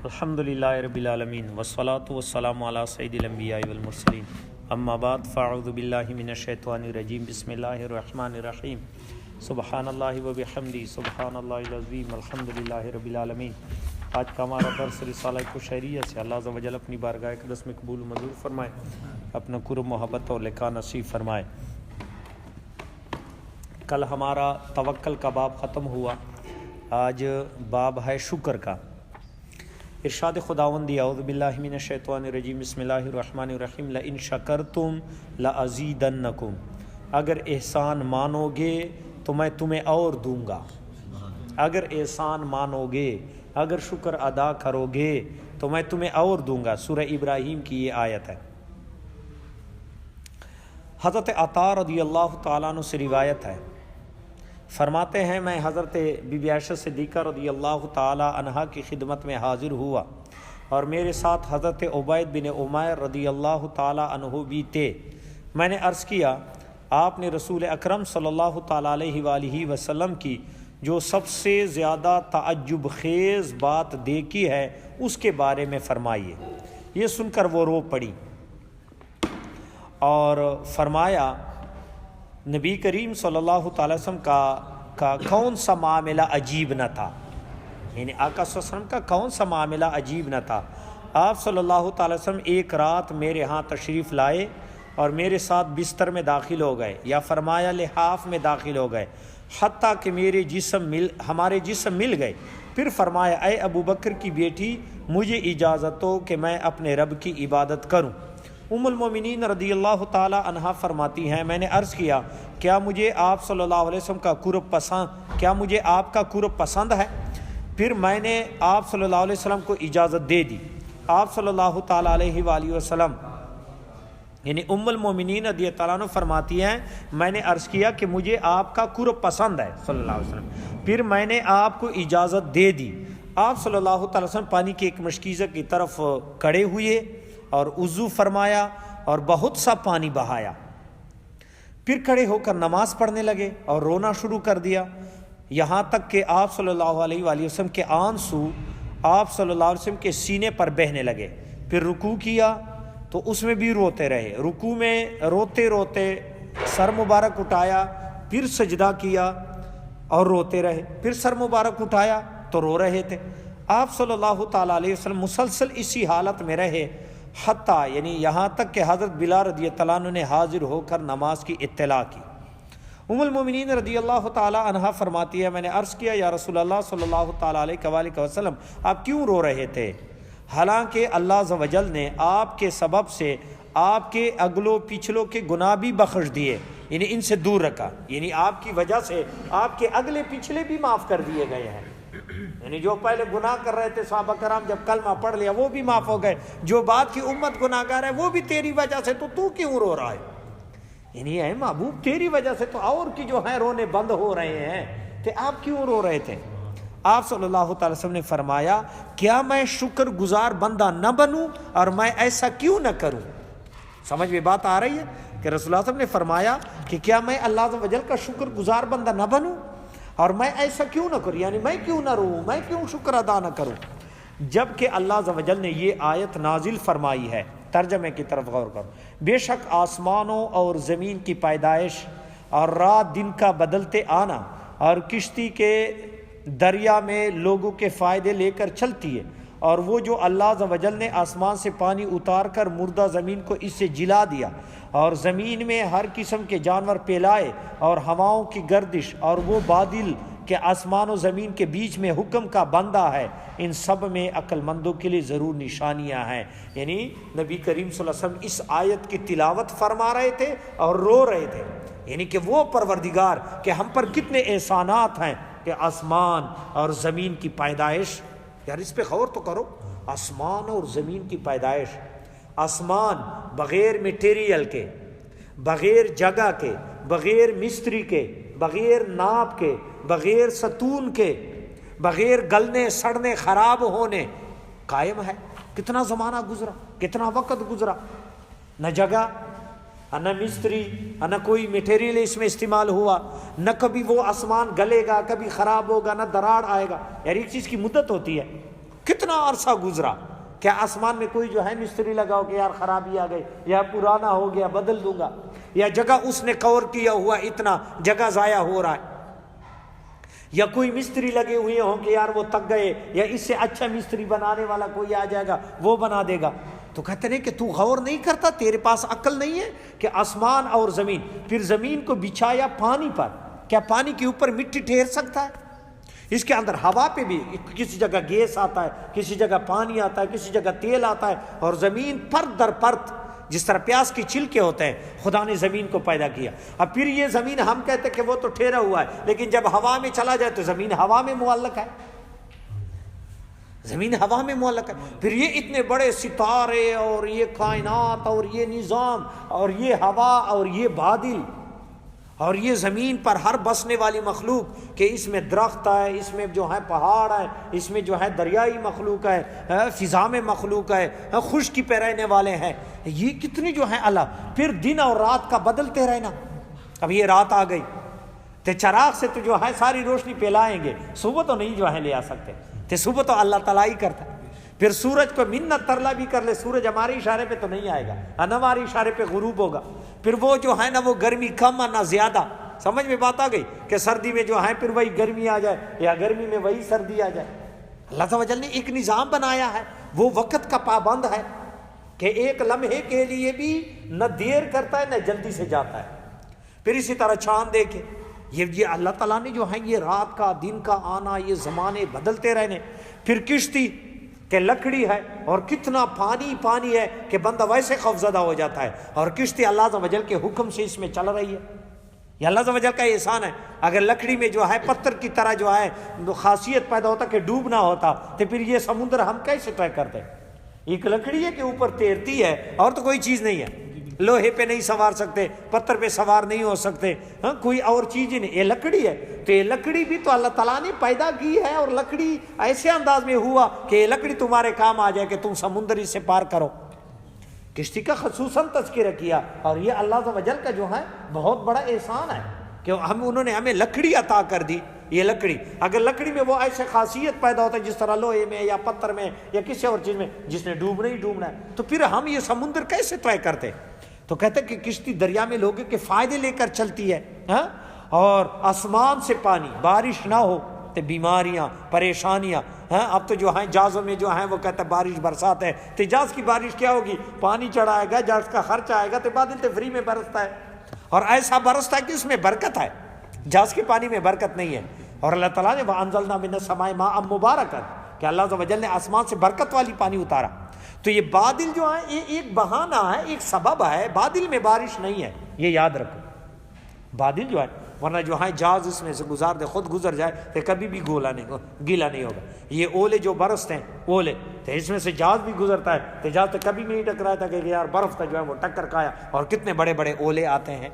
الحمدللہ رب العالمین والصلاة والسلام علی سید الانبیاء والمرسلین اما بعد فاعوذ باللہ من الشیطان الرجیم بسم اللہ الرحمن الرحیم سبحان اللہ وبحمدہ سبحان اللہ العظیم الحمدللہ رب العالمین۔ آج کا ہمارا درس رسالہ کشیریہ سے اللہ عز و جل اپنی بارگاہ اقدس میں قبول منظور فرمائے، اپنا قرب محبت اور لقاء نصیب فرمائے۔ کل ہمارا توکل کا باب ختم ہوا، آج باب ہے شکر کا۔ ارشاد خداوندی اعوذ باللہ من الشیطان الرجیم بسم اللہ الرحمن الرحیم لئن شکرتم لازیدنکم، اگر احسان مانو گے تو میں تمہیں اور دوں گا۔ اگر احسان مانو گے، اگر شکر ادا کرو گے تو میں تمہیں اور دوں گا۔ سورہ ابراہیم کی یہ آیت ہے۔ حضرت عطا رضی اللہ تعالیٰ عنہ سے روایت ہے، فرماتے ہیں میں حضرت بی بی عائشہ صدیقہ رضی اللہ تعالی عنہا کی خدمت میں حاضر ہوا اور میرے ساتھ حضرت عبید بن عمیر رضی اللہ تعالی عنہ بھی تھے۔ میں نے عرض کیا آپ نے رسول اکرم صلی اللہ تعالی علیہ وآلہ وسلم کی جو سب سے زیادہ تعجب خیز بات دیکھی ہے اس کے بارے میں فرمائیے۔ یہ سن کر وہ رو پڑی اور فرمایا نبی کریم صلی اللہ تعالی وسلم کا کون سا معاملہ عجیب نہ تھا، یعنی آقا صلی اللہ علیہ وسلم کا کون سا معاملہ عجیب نہ تھا۔ آپ صلی اللہ تعالی وسلم ایک رات میرے ہاں تشریف لائے اور میرے ساتھ بستر میں داخل ہو گئے، یا فرمایا لحاف میں داخل ہو گئے، حتیٰ کہ ہمارے جسم مل گئے۔ پھر فرمایا اے ابو بکر کی بیٹی مجھے اجازت ہو کہ میں اپنے رب کی عبادت کروں۔ ام المومنین رضی اللہ تعالی عنہا فرماتی ہیں میں نے عرض کیا کیا مجھے آپ صلی اللہ علیہ وسلم کا قرب پسند ہے؟ پھر میں نے آپ صلی اللہ علیہ وسلم کو اجازت دے دی۔ آپ صلی اللہ تعالی علیہ وآلہ وسلم یعنی ام المومنین رضی اللہ عنہ فرماتی ہیں میں نے عرض کیا کہ مجھے آپ کا قرب پسند ہے صلی اللہ علیہ وسلم، پھر میں نے آپ کو اجازت دے دی۔ آپ صلی اللہ تعالی وسلم پانی کی ایک مشکیزہ کی طرف کھڑے ہوئے اور وضو فرمایا اور بہت سا پانی بہایا، پھر کھڑے ہو کر نماز پڑھنے لگے اور رونا شروع کر دیا، یہاں تک کہ آپ صلی اللہ علیہ وآلہ وسلم کے آنسو آپ صلی اللہ علیہ وسلم کے سینے پر بہنے لگے۔ پھر رکوع کیا تو اس میں بھی روتے رہے، رکوع میں روتے روتے سر مبارک اٹھایا، پھر سجدہ کیا اور روتے رہے، پھر سر مبارک اٹھایا تو رو رہے تھے۔ آپ صلی اللہ تعالی علیہ وسلم مسلسل اسی حالت میں رہے، حتیٰ یعنی یہاں تک کہ حضرت بلال رضی اللہ عنہ نے حاضر ہو کر نماز کی اطلاع کی۔ ام المومنین رضی اللہ تعالی عنہا فرماتی ہے میں نے عرض کیا یا رسول اللہ صلی اللہ تعالی علیہ وآلہ وسلم آپ کیوں رو رہے تھے؟ حالانکہ اللہ عز و جل نے آپ کے سبب سے آپ کے اگلوں پچھلوں کے گناہ بھی بخش دیے، یعنی ان سے دور رکھا، یعنی آپ کی وجہ سے آپ کے اگلے پچھلے بھی معاف کر دیے گئے ہیں، یعنی جو پہلے گناہ کر رہے تھے صحابہ کرام جب کلمہ پڑھ لیا وہ بھی معاف ہو گئے، جو بعد کی امت گناہ گار ہے وہ بھی تیری وجہ سے، تو کیوں رو رہا ہے؟ یعنی اے محبوب تیری وجہ سے تو اور کی جو ہیں رونے بند ہو رہے ہیں، کہ آپ کیوں رو رہے تھے؟ آپ صلی اللہ تعالی وسلم نے فرمایا کیا میں شکر گزار بندہ نہ بنوں اور میں ایسا کیوں نہ کروں؟ سمجھ میں بات آ رہی ہے کہ رسول اللہ صلی اللہ علیہ وسلم نے فرمایا کہ کیا میں اللہ عز و جل کا شکر گزار بندہ نہ بنوں اور میں ایسا کیوں نہ کروں، یعنی میں کیوں نہ روؤں، میں کیوں شکر ادا نہ کروں؟ جب کہ اللہ عز و جل نے یہ آیت نازل فرمائی ہے، ترجمے کی طرف غور کرو، بے شک آسمانوں اور زمین کی پیدائش اور رات دن کا بدلتے آنا اور کشتی کے دریا میں لوگوں کے فائدے لے کر چلتی ہے، اور وہ جو اللہ عز و جل نے آسمان سے پانی اتار کر مردہ زمین کو اس سے جلا دیا اور زمین میں ہر قسم کے جانور پھیلائے اور ہواؤں کی گردش اور وہ بادل کہ آسمان و زمین کے بیچ میں حکم کا بندہ ہے، ان سب میں عقل مندوں کے لیے ضرور نشانیاں ہیں۔ یعنی نبی کریم صلی اللہ علیہ وسلم اس آیت کی تلاوت فرما رہے تھے اور رو رہے تھے، یعنی کہ وہ پروردگار کہ ہم پر کتنے احسانات ہیں کہ آسمان اور زمین کی پیدائش، یار اس پہ غور تو کرو، آسمان اور زمین کی پیدائش، آسمان بغیر میٹیریل کے، بغیر جگہ کے، بغیر مستری کے، بغیر ناپ کے، بغیر ستون کے، بغیر گلنے سڑنے خراب ہونے قائم ہے۔ کتنا زمانہ گزرا، کتنا وقت گزرا، نہ جگہ نہ مستری نہ کوئی میٹیریل اس میں استعمال ہوا، نہ کبھی وہ آسمان گلے گا، کبھی خراب ہوگا، نہ دراڑ آئے گا. یار ایک چیز کی مدت ہوتی ہے، کتنا عرصہ گزرا، کیا آسمان میں کوئی جو ہے مستری لگاؤ کہ یار خرابی آ گئی یا پرانا ہو گیا بدل دوں گا، یا جگہ اس نے کور کیا ہوا اتنا جگہ ضائع ہو رہا ہے، یا کوئی مستری لگے ہوئے ہوں کہ یار وہ تک گئے، یا اس سے اچھا مستری بنانے والا کوئی آ جائے گا وہ بنا دے گا. تو کہتے ہیں کہ تو غور نہیں کرتا، تیرے پاس عقل نہیں ہے کہ آسمان اور زمین، پھر زمین کو بچھایا پانی پر، کیا پانی کے اوپر مٹی ٹھہر سکتا ہے؟ اس کے اندر ہوا پہ بھی کسی جگہ گیس آتا ہے، کسی جگہ پانی آتا ہے، کسی جگہ تیل آتا ہے، اور زمین پرت در پرت جس طرح پیاز کی چھلکے ہوتے ہیں خدا نے زمین کو پیدا کیا. اب پھر یہ زمین ہم کہتے ہیں کہ وہ تو ٹھہرا ہوا ہے، لیکن جب ہوا میں چلا جائے تو زمین ہوا میں معلق ہے، زمین ہوا میں معلق ہے. پھر یہ اتنے بڑے ستارے اور یہ کائنات اور یہ نظام اور یہ ہوا اور یہ بادل اور یہ زمین پر ہر بسنے والی مخلوق کہ اس میں درخت ہے، اس میں جو ہے پہاڑ ہے، اس میں جو ہے دریائی مخلوق ہے، فضا میں مخلوق ہے، خشکی پہ رہنے والے ہیں، یہ کتنی جو ہے اللہ. پھر دن اور رات کا بدلتے رہنا. اب یہ رات آ گئی تو چراغ سے تو جو ہے ساری روشنی پھیلائیں گے، صبح تو نہیں جو ہے لے آ سکتے، تو صبح تو اللہ تعالیٰ ہی کرتا ہے. پھر سورج کو منت ترلا بھی کر لے، سورج ہمارے اشارے پہ تو نہیں آئے گا، نہ ہمارے اشارے پہ غروب ہوگا. پھر وہ جو ہے نا وہ گرمی کم نہ زیادہ، سمجھ میں بات آ گئی کہ سردی میں جو ہے پھر وہی گرمی آ جائے یا گرمی میں وہی سردی آ جائے. اللہ تعالیٰ جل نے ایک نظام بنایا ہے، وہ وقت کا پابند ہے کہ ایک لمحے کے لیے بھی نہ دیر کرتا ہے نہ جلدی سے جاتا ہے. پھر اسی طرح چاند دیکھے، یہ اللہ تعالیٰ نے جو ہے یہ رات کا دن کا آنا، یہ زمانے بدلتے رہنے. پھر کشتی کہ لکڑی ہے اور کتنا پانی پانی ہے کہ بندہ ویسے خوفزدہ ہو جاتا ہے، اور کشتی اللہ عز و جل کے حکم سے اس میں چل رہی ہے. یہ اللہ عز و جل کا احسان ہے. اگر لکڑی میں جو ہے پتھر کی طرح جو ہے خاصیت پیدا ہوتا کہ ڈوبنا ہوتا تو پھر یہ سمندر ہم کیسے طے کرتے؟ ایک لکڑی ہے کہ اوپر تیرتی ہے اور تو کوئی چیز نہیں ہے، لوہے پہ نہیں سوار سکتے، پتھر پہ سوار نہیں ہو سکتے، ہاں کوئی اور چیز ہی نہیں، یہ لکڑی ہے. تو یہ لکڑی بھی تو اللہ تعالیٰ نے پیدا کی ہے، اور لکڑی ایسے انداز میں ہوا کہ یہ لکڑی تمہارے کام آ جائے کہ تم سمندر اس سے پار کرو. کشتی کا خصوصاً تذکرہ کیا، اور یہ اللہ عز و جل کا جو ہے بہت بڑا احسان ہے کہ انہوں نے ہمیں لکڑی عطا کر دی. یہ لکڑی، اگر لکڑی میں وہ ایسے خاصیت پیدا ہوتا ہے جس طرح لوہے میں یا پتھر میں یا کسی اور چیز میں جس نے ڈوبنا ہی ڈوبنا ہے، تو پھر ہم یہ سمندر کیسے طے کرتے؟ تو کہتے کہ کشتی دریا میں لوگوں کے فائدے لے کر چلتی ہے، ہاں، اور آسمان سے پانی، بارش نہ ہو تو بیماریاں پریشانیاں. ہاں اب تو جو ہیں جہازوں میں جو ہیں وہ کہتا ہے بارش برسات ہے، تو جہاز کی بارش کیا ہوگی؟ پانی چڑھائے گا، جہاز کا خرچ آئے گا، تو بادل تو فری میں برستا ہے، اور ایسا برستا ہے کہ اس میں برکت ہے، جہاز کے پانی میں برکت نہیں ہے. اور اللہ تعالیٰ نے وَأَنزَلْنَا مِنَ السَّمَاءِ مَاءً مُبَارَكًا کہ اللہ عز و جل نے آسمان سے برکت والی پانی اتارا. تو یہ بادل جو ہے یہ ایک بہانہ ہے، ایک سبب ہے، بادل میں بارش نہیں ہے، یہ یاد رکھو. بادل جو ہے، ورنہ جو ہے جہاز اس میں سے گزار دے، خود گزر جائے تو کبھی بھی گیلا نہیں ہوگا. یہ اولے جو برستے ہیں اولے، تو اس میں سے جہاز بھی گزرتا ہے، تو جہاز تو کبھی نہیں ٹکرایا تھا کہ یار برف کا جو ہے وہ ٹکر کھایا، اور کتنے بڑے بڑے اولے آتے ہیں.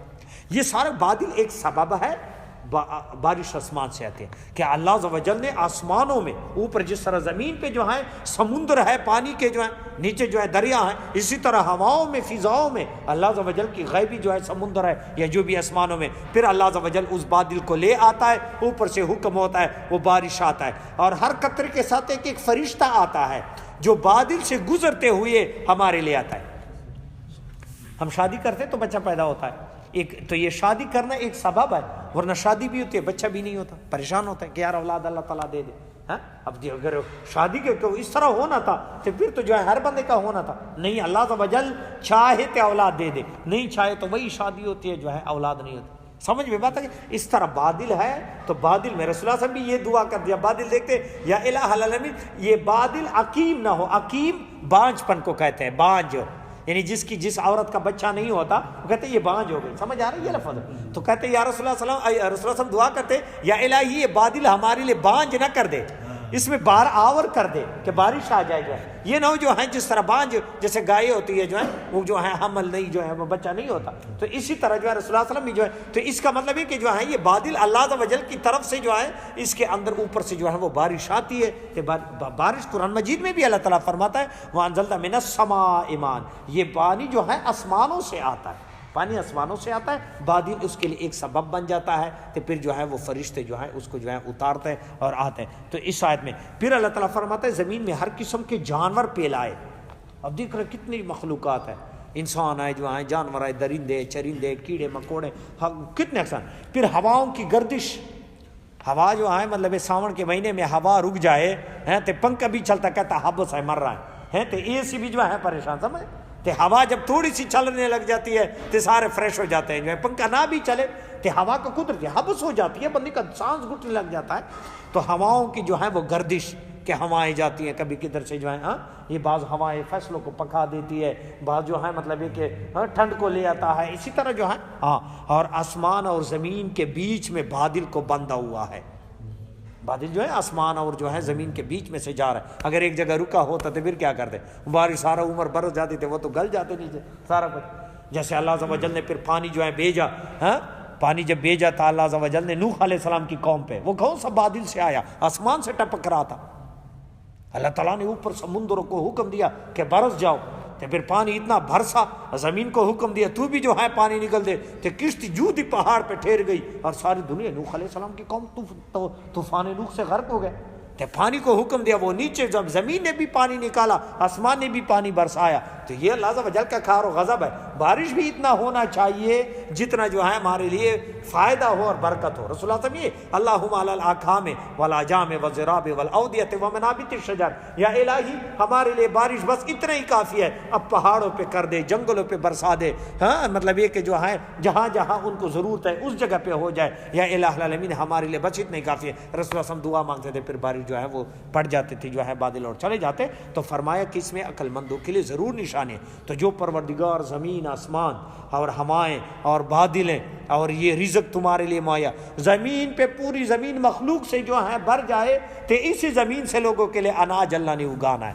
یہ سارے بادل ایک سبب ہے، بارش آسمان سے آتی ہے کہ اللہ عز و جل نے آسمانوں میں اوپر جس طرح زمین پہ جو ہے سمندر ہے پانی کے جو ہے، نیچے جو ہے دریا ہیں، اسی طرح ہواؤں میں فضاؤں میں اللہ عز و جل کی غیبی جو ہے سمندر ہے یا جو بھی آسمانوں میں. پھر اللہ عز و جل اس بادل کو لے آتا ہے، اوپر سے حکم ہوتا ہے، وہ بارش آتا ہے، اور ہر قطرے کے ساتھ ایک فرشتہ آتا ہے جو بادل سے گزرتے ہوئے ہمارے لیے آتا ہے. ہم شادی کرتے تو بچہ پیدا ہوتا ہے، ایک تو یہ شادی کرنا ایک سبب ہے، ورنہ شادی بھی ہوتی ہے بچہ بھی نہیں ہوتا، پریشان ہوتا ہے کہ یار اولاد اللہ تعالیٰ دے دے. ہاں اب اگر شادی کے تو اس طرح ہونا تھا تو پھر تو جو ہے ہر بندے کا ہونا تھا. نہیں، اللہ عز و جل چاہے تو اولاد دے دے، نہیں چاہے تو وہی شادی ہوتی ہے جو ہے اولاد نہیں ہوتی. سمجھ میں بات ہے؟ اس طرح بادل ہے تو بادل میں رسول اللہ صلی اللہ علیہ وسلم بھی یہ دعا کر دیا، بادل دیکھتے یا الہ العالمین یہ بادل عقیم نہ ہو. عقیم بانجھ پن کو کہتے ہیں، بانجھ یعنی جس عورت کا بچہ نہیں ہوتا وہ کہتے ہیں یہ بانجھ ہو گئی. سمجھ آ رہی ہے یہ لفظ؟ تو کہتے ہیں یا رسول اللہ صلی اللہ علیہ وسلم دعا کرتے یا الہی یہ بادل ہمارے لیے بانجھ نہ کر دے، اس میں بار آور کر دے کہ بارش آ جائے. یہ نہ ہو جو ہے جس طرح بانجھ جیسے گائے ہوتی ہے جو ہے وہ جو ہے حمل نہیں جو ہے وہ بچہ نہیں ہوتا، تو اسی طرح جو ہے رسول اللہ صلی اللہ علیہ وسلم بھی جو ہے. تو اس کا مطلب ہے کہ جو ہے یہ بادل اللہ عز و جل کی طرف سے جو ہے اس کے اندر اوپر سے جو ہے وہ بارش آتی ہے. کہ بارش قرآن مجید میں بھی اللہ تعالیٰ فرماتا ہے وَأَنزَلْنَا مِنَ السَّمَاءِ مَاءً، یہ پانی جو ہے آسمانوں سے آتا ہے. پانی آسمانوں سے آتا ہے، بادل اس کے لیے ایک سبب بن جاتا ہے، تو پھر جو ہے وہ فرشتے جو ہیں اس کو جو ہے اتارتے ہیں اور آتے ہیں۔ تو اس آیت میں پھر اللہ تعالیٰ فرماتا ہے زمین میں ہر قسم کے جانور پھیلائے۔ اب دیکھ رہے کتنی مخلوقات ہیں، انسان آئے جو آئے، جانور آئے، درندے چرندے کیڑے مکوڑے، کتنے اقسام۔ پھر ہواؤں کی گردش، ہوا جو ہے مطلب ساون کے مہینے میں ہوا رک جائے ہیں تو پنکھا بھی چلتا، کہتا حبس ہے مر رہا ہے، تو اے سی بھی جو ہے پریشان، سمجھ۔ تو ہوا جب تھوڑی سی چلنے لگ جاتی ہے تو سارے فریش ہو جاتے ہیں، جو ہے پنکھا نہ بھی چلے تو ہوا کا قدرت حبس ہو جاتی ہے، بندے کا سانس گھٹنے لگ جاتا ہے۔ تو ہواؤں کی جو ہے وہ گردش کہ ہوائیں جاتی ہیں کبھی کدھر سے جو ہے، ہاں یہ بعض ہوائیں فصلوں کو پکا دیتی ہے، بعض جو ہے مطلب یہ کہ ٹھنڈ کو لے آتا ہے، اسی طرح جو ہے ہاں۔ اور آسمان اور زمین کے بیچ میں بادل کو بندھا ہوا ہے، بادل جو ہے آسمان اور جو ہے زمین کے بیچ میں سے جا رہا ہے۔ اگر ایک جگہ رکا ہوتا تو پھر کیا کرتے، بارش سارا عمر برس جاتی تھے، وہ تو گل جاتے نیچے سارا کچھ۔ جیسے اللہ عز و جل نے پھر پانی جو ہے بھیجا، ہاں پانی جب بھیجا تھا اللہ عز و جل نے نوح علیہ السلام کی قوم پہ، وہ کون سا بادل سے آیا، آسمان سے ٹپک رہا تھا۔ اللہ تعالیٰ نے اوپر سمندروں کو حکم دیا کہ برس جاؤ، تو پھر پانی اتنا برسا، زمین کو حکم دیا تو بھی جو ہے پانی نکل دے، تو کشتی جودی پہاڑ پہ ٹھہر گئی اور ساری دنیا، نوح علیہ السلام کی قوم طوفان نوح سے غرق ہو گئے۔ تو پانی کو حکم دیا، وہ نیچے جب زمین نے بھی پانی نکالا، آسمان نے بھی پانی برسایا۔ تو یہ اللہ عز و جل کا کار و غضب ہے۔ بارش بھی اتنا ہونا چاہیے جتنا جو ہے ہمارے لیے فائدہ ہو اور برکت ہو۔ رسول اللہ صلی اللہ علیہ وسلم اللہم علی الاکام والاجام والزراب والاودیۃ ومنابت الشجر، یا الہی ہمارے لیے بارش بس اتنا ہی کافی ہے، اب پہاڑوں پہ کر دے، جنگلوں پہ برسا دے، ہاں مطلب یہ کہ جو ہے جہاں جہاں ان کو ضرورت ہے اس جگہ پہ ہو جائے، یا الہ العالمین ہمارے لیے بس اتنا ہی کافی ہے۔ رسول اللہ صلی اللہ علیہ وسلم دعا مانگتے تھے، پھر بارش جو ہے وہ پڑ جاتے تھے، جو ہے بادل اور چلے جاتے۔ تو فرمایا کہ اس میں عقل مندوں کے لیے ضرور نشان ہے۔ تو جو پروردگار زمین آسمان اور ہوائیں اور بادلیں اور یہ رزق تمہارے لیے مہیا، زمین پہ پوری زمین مخلوق سے جو ہے بھر جائے، تو اسی زمین سے لوگوں کے لیے اناج اللہ نے اگانا ہے۔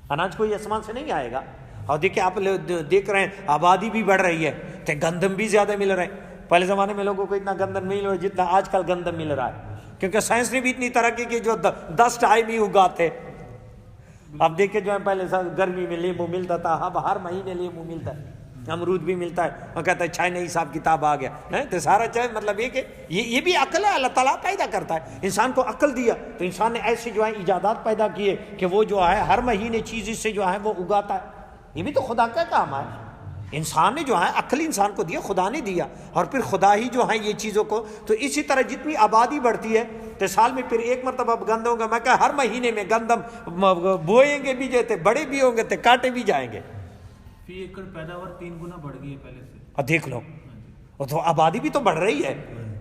اناج کوئی آسمان سے نہیں آئے گا۔ اور دیکھیں آپ دیکھ رہے ہیں آبادی بھی بڑھ رہی ہے تو گندم بھی زیادہ مل رہا ہے۔ پہلے زمانے میں لوگوں کو اتنا گندم نہیں مل رہا جتنا آج کل گندم مل رہا ہے، کیونکہ سائنس نے بھی اتنی ترقی کی، جو 10 ٹائم ہی اگاتے۔ اب دیکھیں جو ہے پہلے گرمی میں لیمو ملتا تھا، اب ہر مہینے لیمو ملتا ہے، امرود بھی ملتا ہے، وہ کہتا ہے چائنا حساب کتاب آ گیا، تو سارا چاہے مطلب یہ کہ یہ بھی عقل ہے، اللہ تعالیٰ پیدا کرتا ہے، انسان کو عقل دیا تو انسان نے ایسے جو ہے ایجادات پیدا کیے کہ وہ جو ہے ہر مہینے چیز اس سے جو ہے وہ اگاتا ہے۔ یہ بھی تو خدا کا کام ہے، انسان نے جو ہے عقل انسان کو دیا، خدا نے دیا، اور پھر خدا ہی جو ہے یہ چیزوں کو۔ تو اسی طرح جتنی آبادی بڑھتی ہے تو سال میں پھر ایک مرتبہ اب گندم ہوگا، میں کہا ہر مہینے میں گندم بوئیں گے بھی، جیتے بڑے بھی ہوں گے تو کاٹے بھی جائیں گے۔ فی ایکڑ پیداوار 3 گنا بڑھ گئی ہے پہلے سے۔ اور دیکھ لو تو آبادی بھی تو بڑھ رہی ہے۔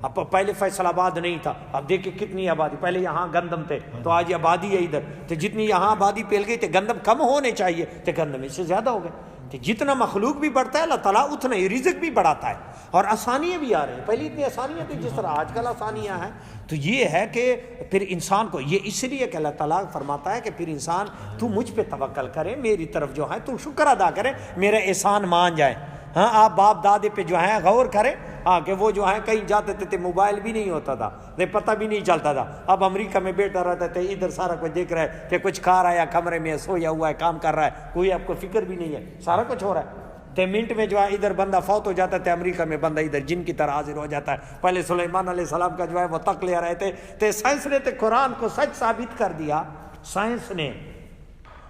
اب پہلے فیصل آباد نہیں تھا، اب دیکھیں کتنی آبادی، پہلے یہاں گندم تھے تو آج آبادی ہے ادھر، تو جتنی یہاں آبادی پھیل گئی تو گندم کم ہونے چاہیے تو گندم اس سے زیادہ ہو گئے۔ تو جتنا مخلوق بھی بڑھتا ہے اللہ تعالیٰ اتنا ہی رزق بھی بڑھاتا ہے، اور آسانیاں بھی آ رہی ہیں۔ پہلے اتنی آسانیاں تھیں جس طرح آج کل آسانیاں ہیں۔ تو یہ ہے کہ پھر انسان کو یہ اس لیے کہ اللہ تعالیٰ فرماتا ہے کہ پھر انسان تو مجھ پہ توکل کرے، میری طرف جو ہے تو شکر ادا کرے، میرا احسان مان جائے۔ ہاں آپ باپ دادے پہ جو ہے غور کریں، ہاں کہ وہ جو ہے کہیں جاتے تھے موبائل بھی نہیں ہوتا تھا، پتہ بھی نہیں چلتا تھا۔ اب امریکہ میں بیٹھا رہتا تھا، ادھر سارا کچھ دیکھ رہا ہے کہ کچھ کھا رہا ہے یا کمرے میں سویا ہوا ہے، کام کر رہا ہے، کوئی آپ کو فکر بھی نہیں ہے، سارا کچھ ہو رہا ہے۔ تے منٹ میں جو ہے ادھر بندہ فوت ہو جاتا ہے، امریکہ میں بندہ ادھر جن کی طرح حاضر ہو جاتا ہے۔ پہلے سلیمان علیہ السلام کا جو ہے وہ تک لے رہے تھے، سائنس نے قرآن کو سچ ثابت کر دیا۔ سائنس نے،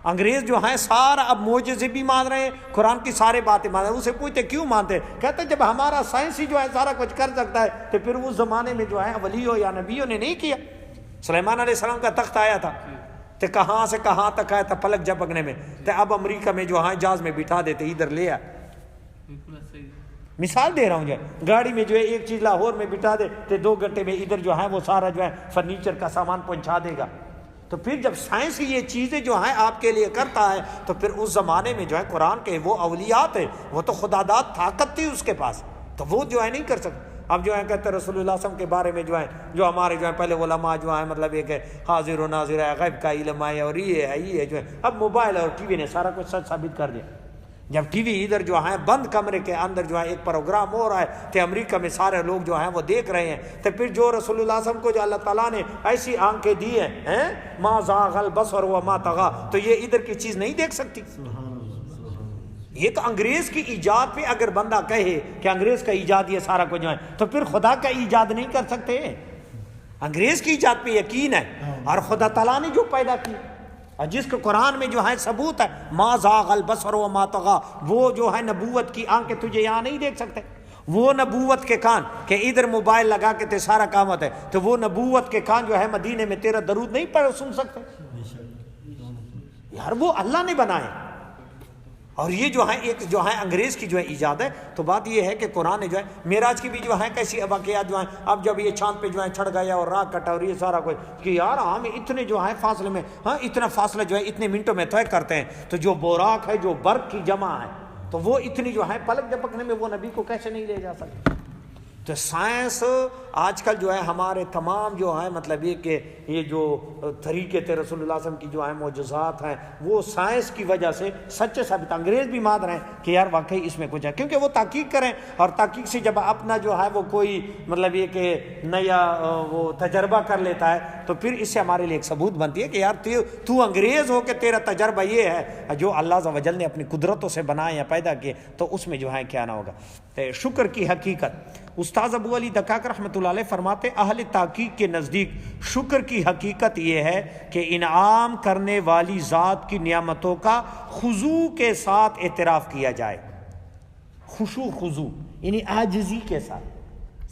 انگریز جو ہیں سارا اب معجزے بھی مان رہے ہیں، قرآن کی سارے باتیں مان رہے ہیں۔ اسے پوچھتے کیوں مانتے، کہتے جب ہمارا سائنس ہی جو ہے سارا کچھ کر سکتا ہے تو پھر اس زمانے میں جو ہے ولیوں یا نبیوں نے نہیں کیا۔ سلیمان علیہ السلام کا تخت آیا تھا تو کہاں سے کہاں تک آیا تھا پلک جھپکنے میں، تو اب امریکہ میں جو ہے جہاز میں بٹھا دیتے، ادھر لے آ۔ مثال دے رہا ہوں، جو گاڑی میں جو ہے ایک چیز لاہور میں بٹھا دے تو 2 گھنٹے میں ادھر جو ہے وہ سارا جو ہے فرنیچر کا سامان پہنچا دے گا۔ تو پھر جب سائنس یہ چیزیں جو ہیں آپ کے لیے کرتا ہے تو پھر اس زمانے میں جو ہے قرآن کے وہ اولیات ہیں، وہ تو خدا داد طاقت تھی اس کے پاس، تو وہ جو ہے نہیں کر سکتے۔ اب جو ہے کہتے ہیں رسول اللہ صلی اللہ علیہ وسلم کے بارے میں جو ہے جو ہمارے جو ہے پہلے علماء جو ہیں مطلب ایک حاضر و ناظر ہے، غیب کا علم ہے، اور یہ ہے جو ہے اب موبائل اور ٹی وی نے سارا کچھ سچ ثابت کر دیا۔ جب ٹی وی ادھر جو ہے بند کمرے کے اندر جو ہے ایک پروگرام ہو رہا ہے تو امریکہ میں سارے لوگ جو ہیں وہ دیکھ رہے ہیں، تو پھر جو رسول اللہ صلی اللہ علیہ وسلم کو جو اللہ تعالیٰ نے ایسی آنکھیں دی ہیں، ما زاغ البصر وما طغى، تو یہ ادھر کی چیز نہیں دیکھ سکتی۔ ایک انگریز کی ایجاد پہ اگر بندہ کہے کہ انگریز کا ایجاد یہ سارا کچھ ہے، تو پھر خدا کا ایجاد نہیں کر سکتے؟ انگریز کی ایجاد پہ یقین ہے، اور خدا تعالیٰ نے جو پیدا کی، اور جس کو قرآن میں جو ہے ثبوت ہے ما زاغ البصر وما طغى، وہ جو ہے نبوت کی آنکھیں تجھے یہاں نہیں دیکھ سکتے، وہ نبوت کے کان کہ ادھر موبائل لگا کے تے سارا کام ہوتا ہے، تو وہ نبوت کے کان جو ہے مدینے میں تیرا درود نہیں پڑھ سن سکتے؟ یار وہ اللہ نے بنائے، اور یہ جو ہے ایک جو ہے انگریز کی جو ہے ایجاد ہے۔ تو بات یہ ہے کہ قرآن نے جو ہے معراج کی بھی جو ہے کیسی واقعات جو ہیں، اب جب یہ چاند پہ جو ہے چڑھ گیا اور راہ کٹا اور یہ سارا کچھ، کہ یار ہم اتنے جو ہے فاصلے میں، ہاں اتنا فاصلہ جو ہے اتنے منٹوں میں طے کرتے ہیں، تو جو بوراک ہے، جو برق کی جمع ہے، تو وہ اتنی جو ہے پلک جھپکنے میں وہ نبی کو کیسے نہیں لے جا سکتے؟ تو سائنس آج کل جو ہے ہمارے تمام جو ہے مطلب یہ کہ یہ جو طریقے تھے رسول اللہ صلی اللہ علیہ وسلم کی جو ہے معجزات ہیں، وہ سائنس کی وجہ سے سچے ثابت۔ انگریز بھی مان رہے ہیں کہ یار واقعی اس میں کچھ ہے، کیونکہ وہ تحقیق کریں، اور تحقیق سے جب اپنا جو ہے وہ کوئی مطلب یہ کہ نیا وہ تجربہ کر لیتا ہے، تو پھر اس سے ہمارے لیے ایک ثبوت بنتی ہے کہ یار تو انگریز ہو کہ تیرا تجربہ یہ ہے جو اللہ عز و جل نے اپنی قدرتوں سے بنائے یا پیدا کیے، تو اس میں جو ہے کیا نہ ہوگا۔ شکر کی حقیقت، استاذ ابو علی دکاک رحمۃ اللہ علیہ فرماتے اہل تحقیق کے نزدیک شکر کی حقیقت یہ ہے کہ انعام کرنے والی ذات کی نعمتوں کا خضوع کے ساتھ اعتراف کیا جائے، خضوع یعنی عاجزی کے ساتھ،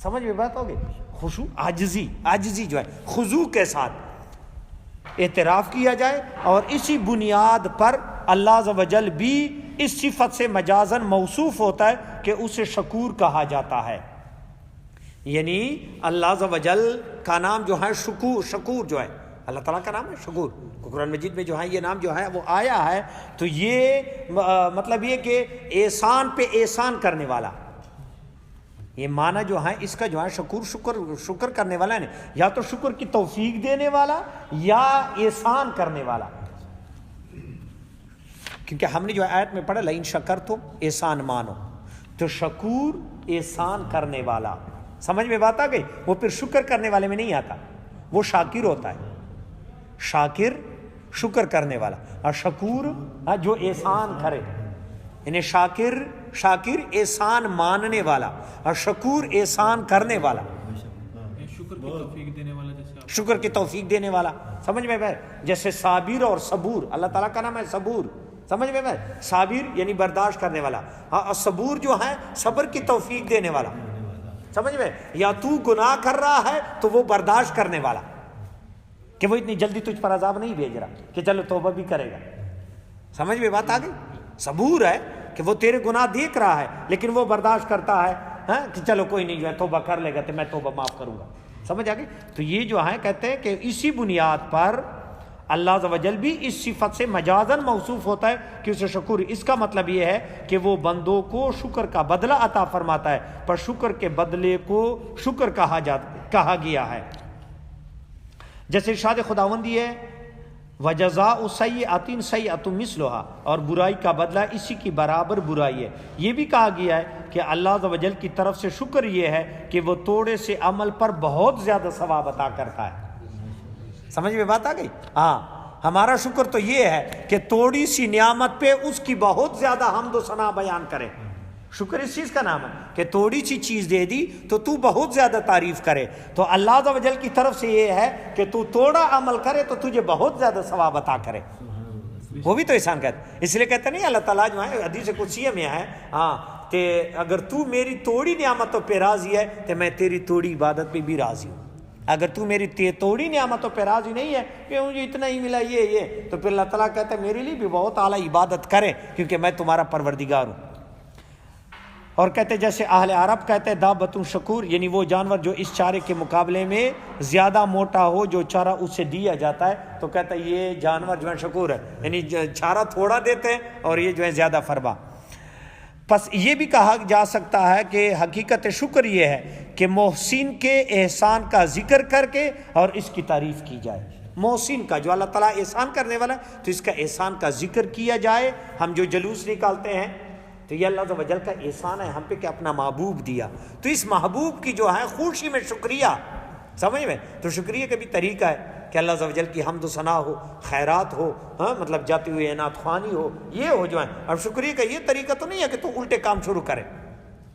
سمجھ میں بات ہوگی؟ خشوع عاجزی جو ہے خضوع کے ساتھ اعتراف کیا جائے، اور اسی بنیاد پر اللہ عز و جل بھی اس صفت سے مجازن موصوف ہوتا ہے کہ اسے شکور کہا جاتا ہے۔ یعنی اللہ عز و جل کا نام جو ہے شکور جو ہے، اللہ تعالیٰ کا نام ہے شکور، قرآن مجید میں جو ہے یہ نام جو ہے وہ آیا ہے، تو یہ مطلب یہ کہ احسان پہ احسان کرنے والا، یہ معنی جو ہے اس کا جو ہے شکر کرنے والا ہے، یا تو شکر کی توفیق دینے والا یا احسان کرنے والا، کیونکہ ہم نے جو آیت میں پڑھا لئن شکرتم احسان مانو، تو شکور احسان کرنے والا، سمجھ میں بات آ گئی؟ وہ پھر شکر کرنے والے میں نہیں آتا، وہ شاکر ہوتا ہے، شاکر شکر کرنے والا، اور شکور جو احسان کرے، یعنی شاکر احسان ماننے والا، اور شکور احسان کرنے والا، شکر کی توفیق دینے والا، جیسے شکر کی توفیق دینے والا، سمجھ میں بھائی؟ جیسے صابر اور صبور، اللہ تعالیٰ کا نام ہے صبور، سمجھ میں بھائی؟ صابر یعنی برداشت کرنے والا، اور صبور جو ہے صبر کی توفیق دینے والا، سمجھ میں؟ یا تو گناہ کر رہا ہے تو وہ برداشت کرنے والا، کہ وہ اتنی جلدی تجھ پر عذاب نہیں بھیج رہا کہ چلو توبہ بھی کرے گا، سمجھ میں بات آ گئی؟ صبور ہے کہ وہ تیرے گناہ دیکھ رہا ہے لیکن وہ برداشت کرتا ہے کہ چلو کوئی نہیں جو ہے توبہ کر لے گا تو میں توبہ معاف کروں گا، سمجھ آ گئی؟ تو یہ جو ہے کہتے ہیں کہ اسی بنیاد پر اللہ عز و جل بھی اس صفت سے مجازن موصوف ہوتا ہے کہ اسے شکر، اس کا مطلب یہ ہے کہ وہ بندوں کو شکر کا بدلہ عطا فرماتا ہے، پر شکر کے بدلے کو شکر کہا گیا ہے۔ جیسے ارشاد خداوندی ہے وَجَزَاءُ سَیِّئَةٍ سَیِّئَةٌ مِثْلُهَا، اور برائی کا بدلہ اسی کی برابر برائی ہے۔ یہ بھی کہا گیا ہے کہ اللہ عز و جل کی طرف سے شکر یہ ہے کہ وہ توڑے سے عمل پر بہت زیادہ ثواب عطا کرتا ہے، سمجھ میں بات آ گئی؟ ہاں، ہمارا شکر تو یہ ہے کہ توڑی سی نعمت پہ اس کی بہت زیادہ حمد و ثنا بیان کرے، شکر اس چیز کا نام ہے کہ توڑی سی چیز دے دی تو بہت زیادہ تعریف کرے، تو اللہ عز و جل کی طرف سے یہ ہے کہ تو توڑا عمل کرے تو تجھے بہت زیادہ ثواب عطا کرے، وہ بھی تو احسان کہتے، اس لیے کہتے نہیں اللہ تعالیٰ جو ہے حدیث قدسیہ میں ہے کہ اگر تو میری توڑی نعمتوں پہ راضی ہے تو میں تیری توڑی عبادت پہ بھی راضی ہوں، اگر تو میری توڑی نعمتوں پہ راضی نہیں ہے کہ مجھے اتنا ہی ملا یہ تو پھر اللہ تعالیٰ کہتا ہے میرے لیے بھی بہت اعلیٰ عبادت کرے کیونکہ میں تمہارا پروردگار ہوں۔ اور کہتے جیسے اہل عرب کہتے ہیں دابۃ شکور، یعنی وہ جانور جو اس چارے کے مقابلے میں زیادہ موٹا ہو جو چارہ اسے دیا جاتا ہے، تو کہتا ہے یہ جانور جو ہے شکور ہے، یعنی چارہ تھوڑا دیتے ہیں اور یہ جو ہے زیادہ فرما۔ پس یہ بھی کہا جا سکتا ہے کہ حقیقت شکر یہ ہے کہ محسن کے احسان کا ذکر کر کے اور اس کی تعریف کی جائے، محسن کا جو اللہ تعالیٰ احسان کرنے والا ہے تو اس کا احسان کا ذکر کیا جائے۔ ہم جو جلوس نکالتے ہیں تو یہ اللہ عز و جل کا احسان ہے ہم پہ کہ اپنا محبوب دیا، تو اس محبوب کی جو ہے خوشی میں شکریہ، سمجھ میں؟ تو شکریہ کا بھی طریقہ ہے کہ اللہ عز و جل کی حمد و ثنا ہو، خیرات ہو، ہاں مطلب جاتی ہوئی عنایت خوانی ہو، یہ ہو جو ہے. اب شکریہ کا یہ طریقہ تو نہیں ہے کہ تو الٹے کام شروع کرے.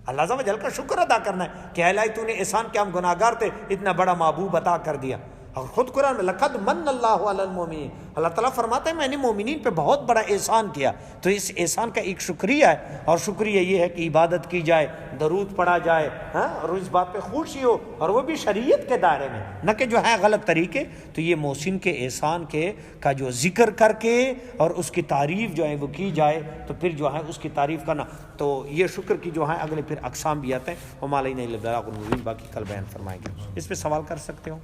اللہ عز و جل کا شکر ادا کرنا ہے کہ الہی تو نے احسان کیا، ہم گناہگار تھے، اتنا بڑا محبوب عطا کر دیا. اور خود قرآن میں لقد من اللہ علی المومنین، اللہ تعالیٰ فرماتا ہے میں نے مومنین پہ بہت بڑا احسان کیا. تو اس احسان کا ایک شکریہ ہے، اور شکریہ یہ ہے کہ عبادت کی جائے، درود پڑھا جائے، ہاں، اور اس بات پہ خوشی ہو، اور وہ بھی شریعت کے دائرے میں، نہ کہ جو ہے غلط طریقے. تو یہ محسن کے احسان کے کا جو ذکر کر کے اور اس کی تعریف جو ہے وہ کی جائے، تو پھر جو ہے اس کی تعریف کرنا. تو یہ شکر کی جو ہے اگلے پھر اقسام بھی آتے ہیں. ہم علینا الا البلاغ المبین، باقی کل بیان فرمائیں گے. اس پہ سوال کر سکتے ہو.